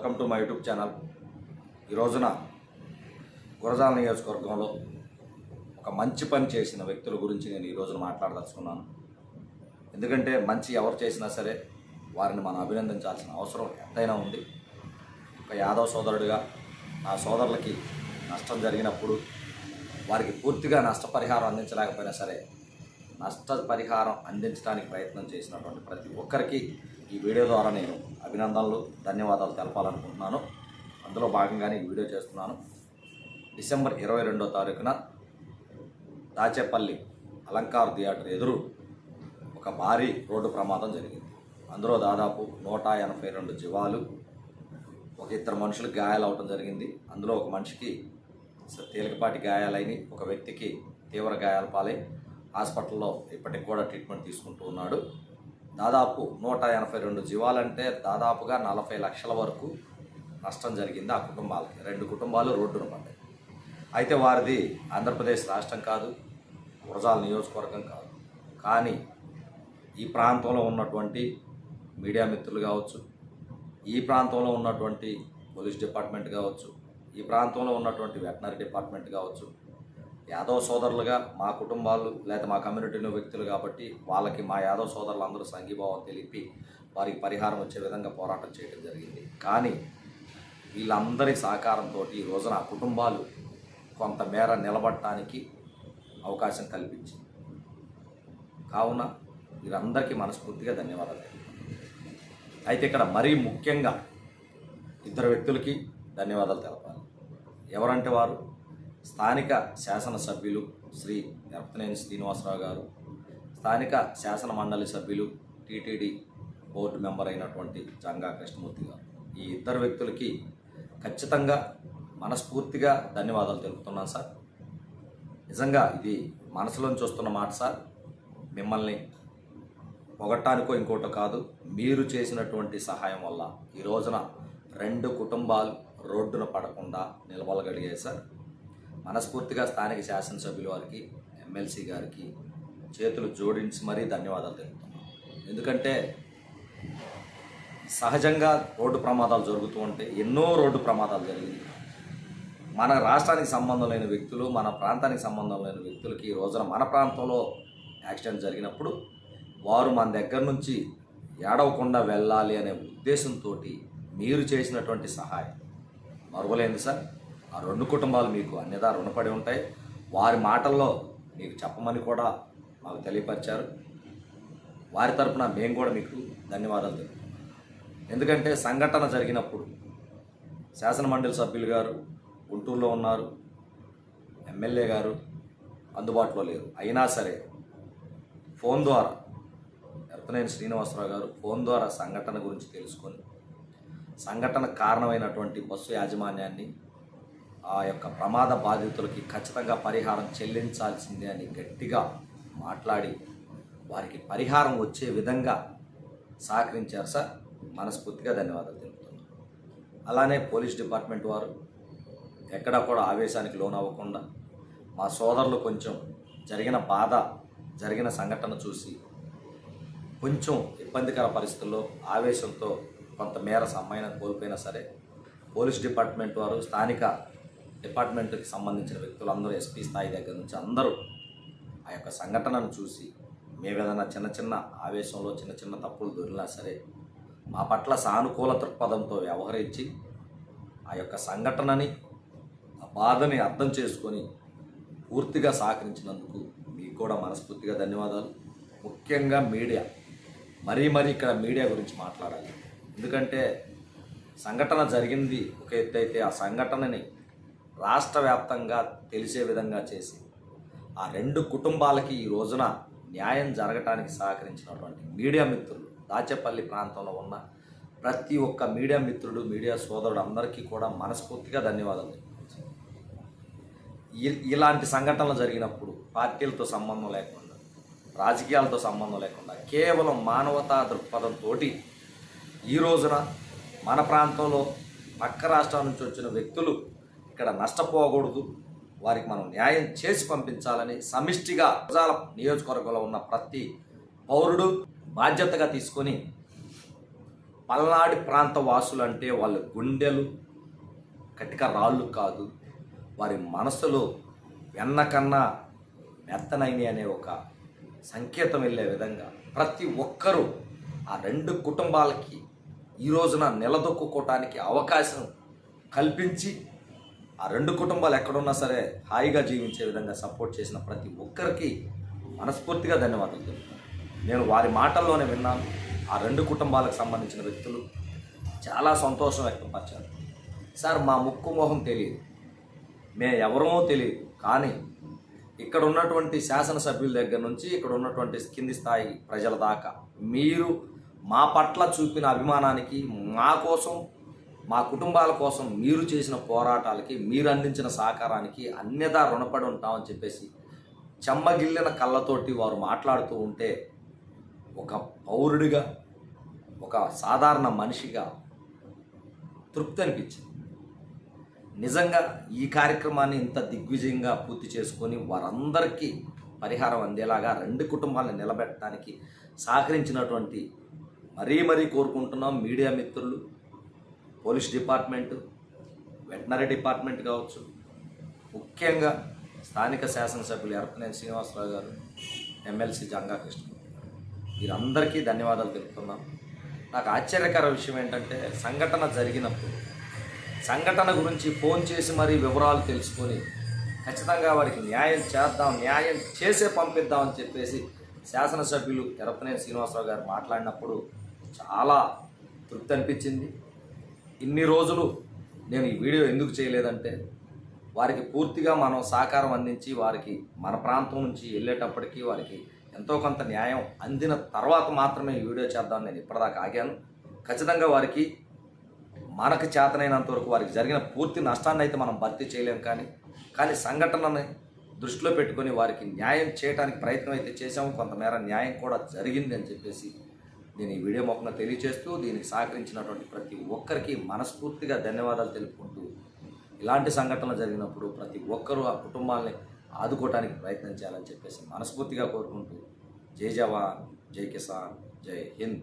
Welcome to my YouTube channel. ఈ రోజున గురజాల నియోజకవర్గంలో ఒక మంచి పని చేసిన వ్యక్తుల గురించి నేను ఈ రోజున మాట్లాడదలుచుకున్నాను. ఎందుకంటే మంచి ఎవరు చేసినా సరే వారిని మనం అభినందించాల్సిన అవసరం ఎంతైనా ఉంది. ఒక యాదవ్ సోదరుడిగా నా సోదరులకి నష్టం జరిగినప్పుడు వారికి పూర్తిగా నష్టపరిహారం అందించలేకపోయినా సరే నష్టపరిహారం అందించడానికి ప్రయత్నం చేసినటువంటి ప్రతి ఒక్కరికి ఈ వీడియో ద్వారా నేను అభినందనలు, ధన్యవాదాలు తెలపాలనుకుంటున్నాను. అందులో భాగంగానే ఈ వీడియో చేస్తున్నాను. డిసెంబర్ 22వ తారీఖున దాచేపల్లి అలంకార్ థియేటర్ ఎదురు ఒక భారీ రోడ్డు ప్రమాదం జరిగింది. అందులో దాదాపు 182 జీవాలు, ఒక ఇద్దరు మనుషులకు గాయాలు అవడం జరిగింది. అందులో ఒక మనిషికి తేలికపాటి గాయాలైన, ఒక వ్యక్తికి తీవ్ర గాయాల పాలై హాస్పిటల్లో ఇప్పటికి కూడా ట్రీట్మెంట్ తీసుకుంటూ ఉన్నాడు. దాదాపు 182 జీవాలంటే దాదాపుగా 40 లక్షల వరకు నష్టం జరిగింది ఆ కుటుంబాలకి. 2 కుటుంబాలు రోడ్డున పడ్డాయి. అయితే వారిది ఆంధ్రప్రదేశ్ రాష్ట్రం కాదు, గురజాల నియోజకవర్గం కాదు. కానీ ఈ ప్రాంతంలో ఉన్నటువంటి మీడియా మిత్రులు కావచ్చు, ఈ ప్రాంతంలో ఉన్నటువంటి పోలీస్ డిపార్ట్మెంట్ కావచ్చు, ఈ ప్రాంతంలో ఉన్నటువంటి వెటనరీ డిపార్ట్మెంట్ కావచ్చు, యాదవ్ సోదరులుగా మా కుటుంబాలు లేదా మా కమ్యూనిటీలో వ్యక్తులు కాబట్టి వాళ్ళకి మా యాదవ్ సోదరులు అందరూ సంఘీభావం తెలిపి వారికి పరిహారం వచ్చే విధంగా పోరాటం చేయడం జరిగింది. కానీ వీళ్ళందరి సహకారంతో ఈ రోజున ఆ కుటుంబాలు కొంతమేర నిలబడటానికి అవకాశం కల్పించింది. కావున వీరందరికీ మనస్ఫూర్తిగా ధన్యవాదాలు. అయితే ఇక్కడ మరీ ముఖ్యంగా ఇద్దరు వ్యక్తులకి ధన్యవాదాలు తెలపాలి. ఎవరంటే వారు స్థానిక శాసనసభ్యులు శ్రీ ఎర్పనేని శ్రీనివాసరావు గారు, స్థానిక శాసన మండలి సభ్యులు టీటీడీ బోర్డు మెంబర్ అయినటువంటి జంగా కృష్ణమూర్తి గారు. ఈ ఇద్దరు వ్యక్తులకి ఖచ్చితంగా మనస్ఫూర్తిగా ధన్యవాదాలు తెలుపుతున్నాను సార్. నిజంగా ఇది మనసులోంచి వస్తున్న మాట సార్. మిమ్మల్ని పొగట్టానికో ఇంకోటో కాదు, మీరు చేసినటువంటి సహాయం వల్ల ఈ రోజున 2 కుటుంబాలు రోడ్డున పడకుండా నిలబడగలిగాయి సార్. మనస్ఫూర్తిగా స్థానిక శాసనసభ్యుల వారికి, ఎమ్మెల్సీ గారికి చేతులు జోడించి మరీ ధన్యవాదాలు తెలుపుతున్నాను. ఎందుకంటే సహజంగా రోడ్డు ప్రమాదాలు జరుగుతూ ఉంటే ఎన్నో రోడ్డు ప్రమాదాలు జరిగింది. మన రాష్ట్రానికి సంబంధం లేని వ్యక్తులు, మన ప్రాంతానికి సంబంధం లేని వ్యక్తులకి ఈ రోజున మన ప్రాంతంలో యాక్సిడెంట్ జరిగినప్పుడు వారు మన దగ్గర నుంచి ఏడవకుండా వెళ్ళాలి అనే ఉద్దేశంతో మీరు చేసినటువంటి సహాయం మరువలేంది సార్. ఆ 2 కుటుంబాలు మీకు అన్యదా రుణపడి ఉంటాయి. వారి మాటల్లో మీకు చెప్పమని కూడా మాకు తెలియపరిచారు. వారి తరపున మేము కూడా మీకు ధన్యవాదాలు తెలుపుతున్నాం. ఎందుకంటే సంఘటన జరిగినప్పుడు శాసనమండలి సభ్యులు గారు గుంటూరులో ఉన్నారు, ఎమ్మెల్యే గారు అందుబాటులో లేరు. అయినా సరే ఫోన్ ద్వారా ఎర్పనేని శ్రీనివాసరావు గారు ఫోన్ ద్వారా సంఘటన గురించి తెలుసుకొని సంఘటన కారణమైనటువంటి బస్సు యాజమాన్యాన్ని, ఆ యొక్క ప్రమాద బాధితులకి ఖచ్చితంగా పరిహారం చెల్లించాల్సిందే అని గట్టిగా మాట్లాడి వారికి పరిహారం వచ్చే విధంగా సహకరించారు సార్. మనస్ఫూర్తిగా ధన్యవాదాలు తెలుపుతున్నాను. అలానే పోలీస్ డిపార్ట్మెంట్ వారు ఎక్కడా కూడా ఆవేశానికి లోనవ్వకుండా మా సోదరులు కొంచెం జరిగిన సంఘటన చూసి కొంచెం ఇబ్బందికర పరిస్థితుల్లో ఆవేశంతో కొంతమేర సమ్మయనం కోల్పోయినా సరే పోలీస్ డిపార్ట్మెంట్ వారు, స్థానిక డిపార్ట్మెంట్కి సంబంధించిన వ్యక్తులందరూ, ఎస్పీ స్థాయి దగ్గర నుంచి అందరూ ఆ యొక్క సంఘటనను చూసి మేము ఏదైనా చిన్న ఆవేశంలో చిన్న తప్పులు దొరికినా సరే మా పట్ల సానుకూల దృక్పథంతో వ్యవహరించి ఆ యొక్క సంఘటనని, ఆ బాధని అర్థం చేసుకొని పూర్తిగా సహకరించినందుకు మీకు కూడా మనస్ఫూర్తిగా ధన్యవాదాలు. ముఖ్యంగా మీడియా, మరీ ఇక్కడ మీడియా గురించి మాట్లాడాలి. ఎందుకంటే సంఘటన జరిగింది ఒక ఎత్తు అయితే ఆ సంఘటనని రాష్ట్ర వ్యాప్తంగా తెలిసే విధంగా చేసి ఆ 2 కుటుంబాలకి ఈ రోజున న్యాయం జరగటానికి సహకరించినటువంటి మీడియా మిత్రులు, దాచేపల్లి ప్రాంతంలో ఉన్న ప్రతి ఒక్క మీడియా మిత్రుడు, మీడియా సోదరుడు అందరికీ కూడా మనస్ఫూర్తిగా ధన్యవాదాలు. ఇలాంటి సంఘటనలు జరిగినప్పుడు పార్టీలతో సంబంధం లేకుండా, రాజకీయాలతో సంబంధం లేకుండా కేవలం మానవతా దృక్పథంతో ఈ రోజున మన ప్రాంతంలో పక్క రాష్ట్రాల నుంచి వచ్చిన వ్యక్తులు ఇక్కడ నష్టపోకూడదు, వారికి మనం న్యాయం చేసి పంపించాలని సమిష్టిగా గురజాల నియోజకవర్గంలో ఉన్న ప్రతి పౌరుడు బాధ్యతగా తీసుకొని పల్నాడు ప్రాంత వాసులు అంటే వాళ్ళ గుండెలు కటిక రాళ్ళు కాదు, వారి మనసులో వెన్నకన్నా మెత్తనైన అనే ఒక సంకేతం వెళ్ళే విధంగా ప్రతి ఒక్కరూ ఆ రెండు కుటుంబాలకి ఈ రోజున నిలదొక్కుకోవటానికి అవకాశం కల్పించి ఆ రెండు కుటుంబాలు ఎక్కడున్నా సరే హాయిగా జీవించే విధంగా సపోర్ట్ చేసిన ప్రతి ఒక్కరికి మనస్ఫూర్తిగా ధన్యవాదాలు తెలుపుతాను. నేను వారి మాటల్లోనే విన్నాను. ఆ రెండు కుటుంబాలకు సంబంధించిన వ్యక్తులు చాలా సంతోషం వ్యక్తపరిచారు. సార్, మా ముక్కు మొహం తెలియదు, మేము ఎవరమో తెలియదు, కానీ ఇక్కడ ఉన్నటువంటి శాసనసభ్యుల దగ్గర నుంచి ఇక్కడ ఉన్నటువంటి కింది స్థాయి ప్రజల దాకా మీరు మా పట్ల చూపిన అభిమానానికి, మా కోసం, మా కుటుంబాల కోసం మీరు చేసిన పోరాటాలకి, మీరు అందించిన సహకారానికి అన్యదా రుణపడి ఉంటామని చెప్పేసి చెమ్మగిల్లిన కళ్ళతోటి వారు మాట్లాడుతూ ఉంటే ఒక పౌరుడిగా, ఒక సాధారణ మనిషిగా తృప్తి అనిపించింది. నిజంగా ఈ కార్యక్రమాన్ని ఇంత దిగ్విజయంగా పూర్తి చేసుకొని వారందరికీ పరిహారం అందేలాగా రెండు కుటుంబాలను నిలబెట్టడానికి సహకరించినటువంటి మరీ కోరుకుంటున్నాం మీడియా మిత్రులు, పోలీస్ డిపార్ట్మెంటు, వెటనరీ డిపార్ట్మెంట్ కావచ్చు, ముఖ్యంగా స్థానిక శాసనసభ్యులు ఎరపనేని శ్రీనివాసరావు గారు, ఎమ్మెల్సీ జంగా కృష్ణ, వీరందరికీ ధన్యవాదాలు తెలుపుతున్నాం. నాకు ఆశ్చర్యకర విషయం ఏంటంటే సంఘటన జరిగినప్పుడు సంఘటన గురించి ఫోన్ చేసి మరీ వివరాలు తెలుసుకొని ఖచ్చితంగా వారికి న్యాయం చేద్దాం, న్యాయం చేసే పంపిద్దామని చెప్పేసి శాసనసభ్యులు ఎరపనేని శ్రీనివాసరావు గారు మాట్లాడినప్పుడు చాలా తృప్తి అనిపించింది. ఇన్ని రోజులు నేను ఈ వీడియో ఎందుకు చేయలేదంటే వారికి పూర్తిగా మనం సహకారం అందించి వారికి మన ప్రాంతం నుంచి వెళ్ళేటప్పటికీ వారికి ఎంతో కొంత న్యాయం అందిన తర్వాత మాత్రమే ఈ వీడియో చేద్దామని నేను ఇప్పటిదాకా ఆగాను. ఖచ్చితంగా వారికి మనకు చేతనైనంత వరకు వారికి జరిగిన పూర్తి నష్టాన్ని అయితే మనం భర్తీ చేయలేం, కానీ సంఘటనని దృష్టిలో పెట్టుకొని వారికి న్యాయం చేయడానికి ప్రయత్నం అయితే చేశాము. కొంతమేర న్యాయం కూడా జరిగింది అని చెప్పేసి నేను ఈ వీడియో మొక్కగా తెలియజేస్తూ దీనికి సహకరించినటువంటి ప్రతి ఒక్కరికి మనస్ఫూర్తిగా ధన్యవాదాలు తెలుపుకుంటూ ఇలాంటి సంఘటనలు జరిగినప్పుడు ప్రతి ఒక్కరూ ఆ కుటుంబాలని ఆదుకోవడానికి ప్రయత్నం చేయాలని చెప్పేసి మనస్ఫూర్తిగా కోరుకుంటూ జై జవాన్, జై కిసాన్, జై హింద్.